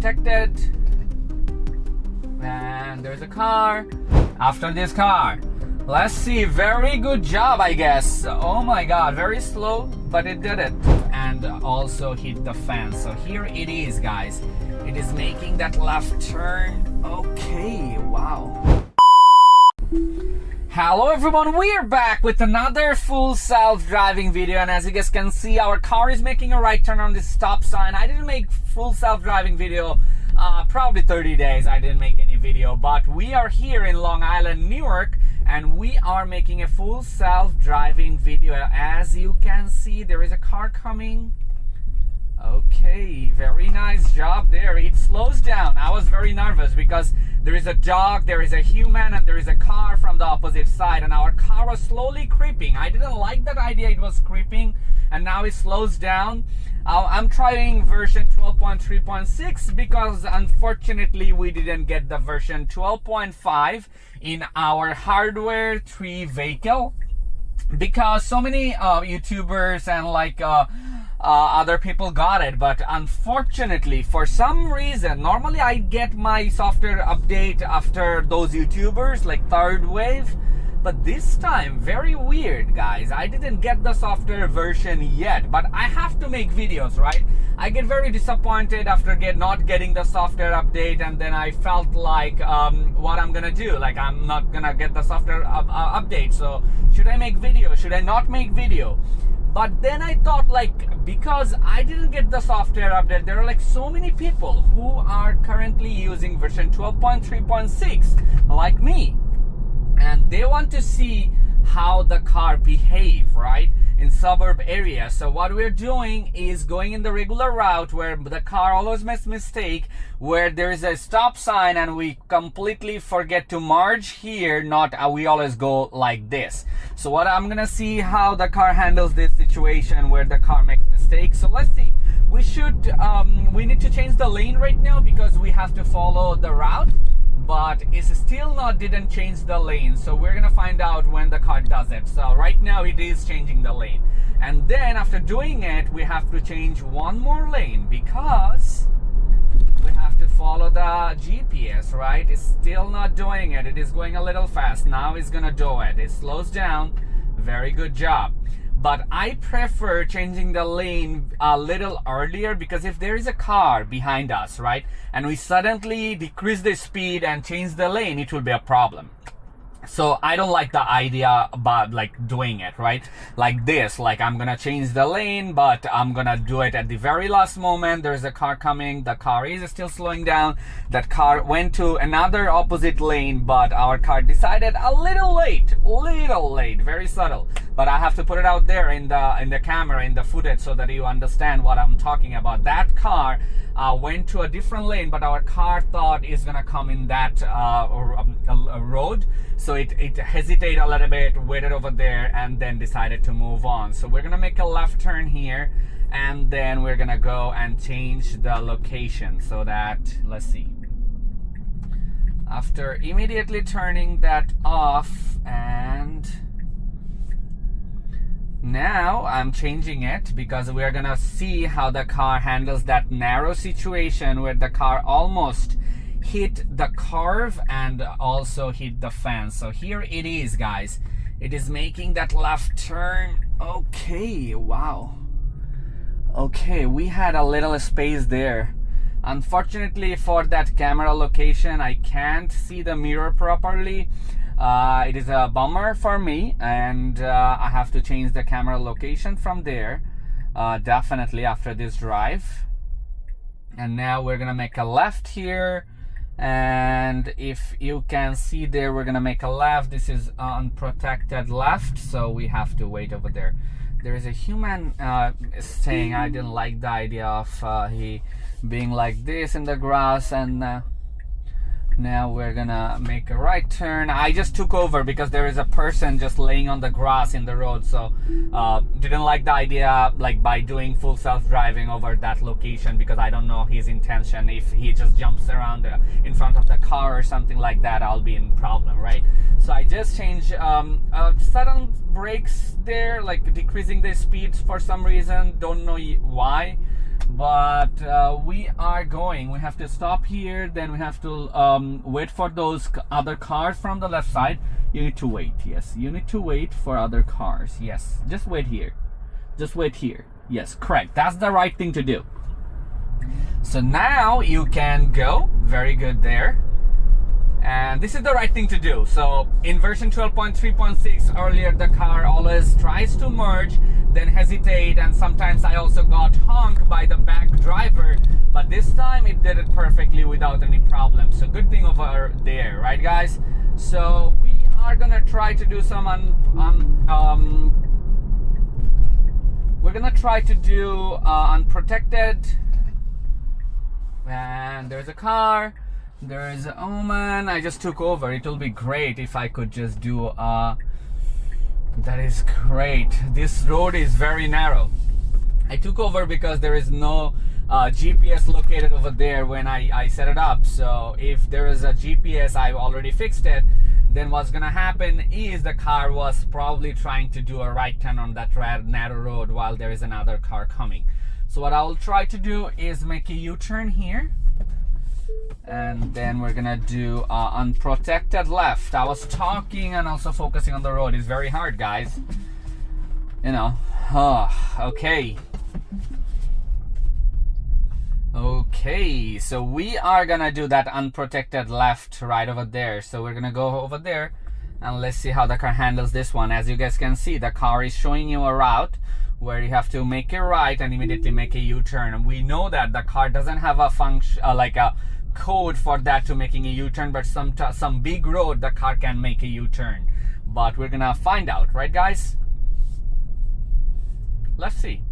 unprotected. And there's a car. After this car, let's see. Very good job, I guess. Oh my god, very slow, but it did it. And also hit the fence. So here it is, guys. It is making that left turn. Okay, wow. Hello everyone, we're back with another full self-driving video, and as you guys can see, our car is making a right turn on this stop sign. I didn't make full self-driving video probably 30 days. I didn't make any video, but we are here in Long Island, New York, and we are making a full self-driving video. As you can see, there is a car coming. Okay, very nice job there. It slows down. I was very nervous because there is a dog, there is a human, and there is a car from the opposite side, and our car was slowly creeping. I didn't like that idea. It was creeping, and now it slows down. I'm trying version 12.3.6 because unfortunately we didn't get the version 12.5 in our HW3 vehicle, because so many YouTubers and other people got it, but unfortunately for some reason, normally I get my software update after those YouTubers, like third wave, but this time, very weird, guys. I didn't get the software version yet, but I have to make videos, right? I get very disappointed after not getting the software update, and then I felt like what I'm gonna do, like I'm not gonna get the software update, so should I make video, should I not make video? But then I thought, like, because I didn't get the software update, there are like so many people who are currently using version 12.3.6 like me, and they want to see how the car behave, right, in suburb areas. So what we're doing is going in the regular route where the car always makes mistake, where there is a stop sign and we completely forget to merge here. We always go like this. So what I'm gonna see how the car handles this situation where the car makes mistakes. So let's see. We need to change the lane right now because we have to follow the route, but it's still didn't change the lane. So we're gonna find out when the car does it. So right now it is changing the lane, and then after doing it we have to change one more lane because we have to follow the GPS, right? It's still not doing it. It is going a little fast. Now it's gonna do it. It slows down. Very good job. But I prefer changing the lane a little earlier, because if there is a car behind us, right, and we suddenly decrease the speed and change the lane, it will be a problem. So I don't like the idea about like doing it, right? Like this, like I'm gonna change the lane, but I'm gonna do it at the very last moment. There's a car coming. The car is still slowing down. That car went to another opposite lane, but our car decided a little late, very subtle. But I have to put it out there in the camera, in the footage, so that you understand what I'm talking about. That car went to a different lane, but our car thought it's gonna come in that road. So it hesitated a little bit, waited over there, and then decided to move on. So we're gonna make a left turn here, and then we're gonna go and change the location so that, let's see. After immediately turning that off, and now I'm changing it because we are gonna see how the car handles that narrow situation where the car almost hit the curve and also hit the fence. So here it is, guys. It is making that left turn. Okay, wow. Okay, we had a little space there. Unfortunately for that camera location, I can't see the mirror properly. It is a bummer for me, and I have to change the camera location from there definitely after this drive. And now we're gonna make a left here, and if you can see there, we're gonna make a left. This is unprotected left, so we have to wait over there. There is a human staying. I didn't like the idea of he being like this in the grass, and now we're gonna make a right turn. I just took over because there is a person just laying on the grass in the road, so didn't like the idea, like, by doing full self-driving over that location, because I don't know his intention. If he just jumps around in front of the car or something like that, I'll be in problem, right? So I just changed sudden brakes there, like decreasing the speeds for some reason, don't know why. but we have to stop here, then we have to wait for those other cars from the left side. You need to wait. Yes, you need to wait for other cars. Yes, just wait here, just wait here. Yes, correct, that's the right thing to do. So now you can go. Very good there. And this is the right thing to do. So in version 12.3.6 earlier, the car always tries to merge, then hesitate, and sometimes I also got honked by the back driver, but this time it did it perfectly without any problem. So good thing over there, right guys? So we are gonna try to do some we're gonna try to do unprotected. And there's a car, there's a Oman. I just took over. It will be great if I could just do that is great. This road is very narrow. I took over because there is no GPS located over there when I set it up. So if there is a GPS, I already fixed it. Then what's gonna happen is the car was probably trying to do a right turn on that narrow road while there is another car coming. So what I will try to do is make a U-turn here, and then we're gonna do unprotected left. I was talking and also focusing on the road is very hard, guys. You know. Okay. Okay, so we are gonna do that unprotected left right over there. So we're gonna go over there and let's see how the car handles this one. As you guys can see, the car is showing you a route where you have to make a right and immediately make a U-turn. And we know that the car doesn't have a function like a code for that to making a U-turn, but some big road the car can make a U-turn. But we're gonna find out, right guys? Let's see.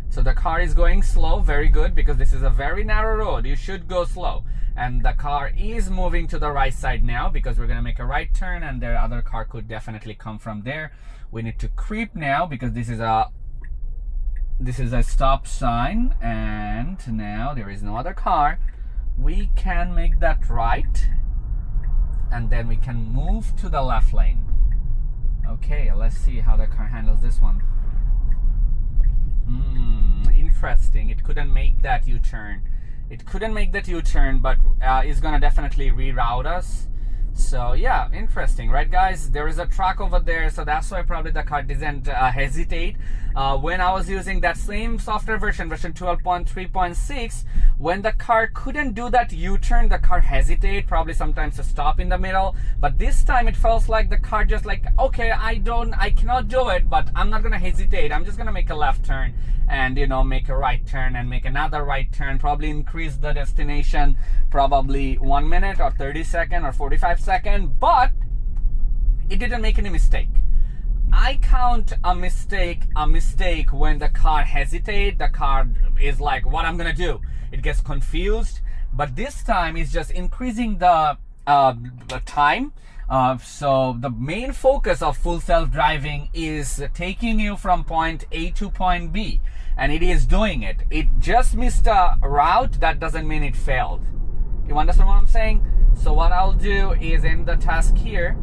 So the car is going slow, very good, because this is a very narrow road. You should go slow. And the car is moving to the right side now because we're gonna make a right turn, and the other car could definitely come from there. We need to creep now because this is a stop sign, and now there is no other car. We can make that right, and then we can move to the left lane. Okay, let's see how the car handles this one. Interesting. It couldn't make that U-turn. It couldn't make that U-turn, but it's gonna definitely reroute us. So yeah, interesting, right guys? There is a truck over there, so that's why probably the car didn't hesitate. When I was using that same software version 12.3.6, when the car couldn't do that U-turn, the car hesitate, probably sometimes to stop in the middle. But this time it feels like the car just like, okay, I cannot do it, but I'm not gonna hesitate. I'm just gonna make a left turn and, you know, make a right turn and make another right turn, probably increase the destination probably 1 minute or 30 seconds or 45 seconds, but it didn't make any mistake. I count a mistake when the car hesitates. The car is like, what I'm gonna do? It gets confused. But this time it's just increasing the time. So the main focus of full self-driving is taking you from point A to point B, and it is doing it. It just missed a route. That doesn't mean it failed. You understand what I'm saying? So what I'll do is end the task here,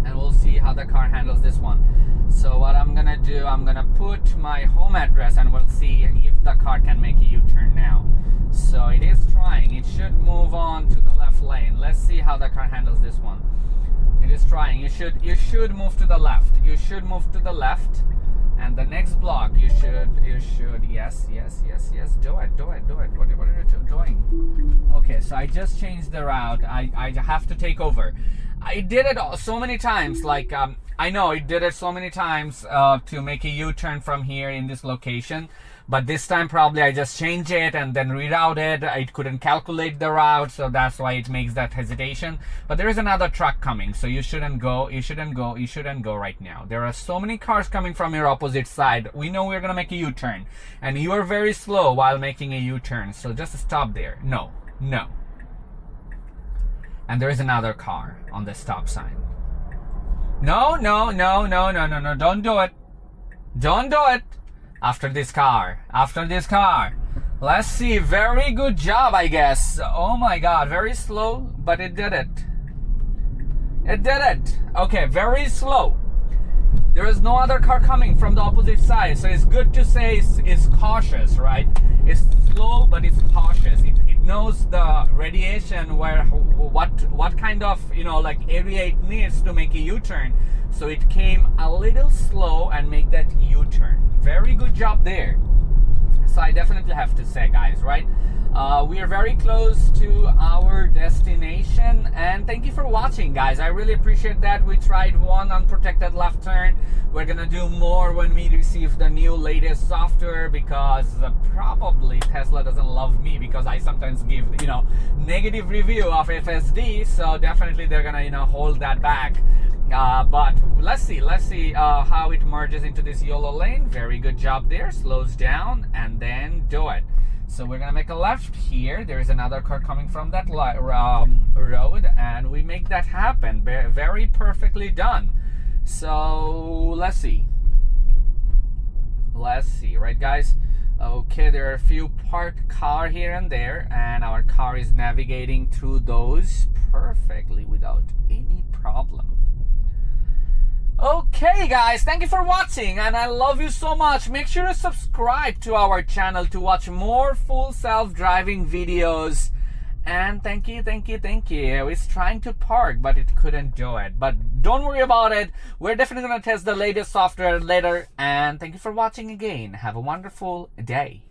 and we'll see how the car handles this one. So what I'm gonna do, I'm gonna put my home address, and we'll see if the car can make a U-turn now. So it is trying. It should move on to the left lane. Let's see how the car handles this one. It is trying. You should move to the left. You should move to the left. And the next block, you should, yes. Do it. What are you doing? Okay, so I just changed the route. I have to take over. I did it so many times. Like, I know it did it so many times to make a U-turn from here in this location. But this time probably I just changed it and then rerouted. It couldn't calculate the route, so that's why it makes that hesitation. But there is another truck coming, so you shouldn't go right now. There are so many cars coming from your opposite side. We know we're gonna make a U-turn, and you are very slow while making a U-turn, so just stop there. No. And there is another car on the stop sign. No, don't do it. Don't do it. After this car. Let's see. Very good job, I guess. Oh my god, very slow, but it did it. Okay, very slow. there is no other car coming from the opposite side, so it's good to say it's cautious, right? It's slow, but it's cautious. It knows the radiation, where what kind of, you know, like area it needs to make a U-turn. So it came a little slow and make that U-turn. Very good job there. So I definitely have to say, guys, right? We are very close to our destination, and thank you for watching, guys. I really appreciate that. We tried one unprotected left turn. We're gonna do more when we receive the new latest software, because probably Tesla doesn't love me because I sometimes give, you know, negative review of FSD. So definitely they're gonna, you know, hold that back. But let's see how it merges into this yellow lane. Very good job there. Slows down and then do it. So we're gonna make a left here. There is another car coming from that road, and we make that happen. Very perfectly done. So let's see, right, guys? Okay, there are a few parked car here and there, and our car is navigating through those perfectly without any problem. Okay, guys, thank you for watching, and I love you so much. Make sure to subscribe to our channel to watch more full self-driving videos. And thank you. It's trying to park, but it couldn't do it. But don't worry about it. We're definitely going to test the latest software later. And thank you for watching again. Have a wonderful day.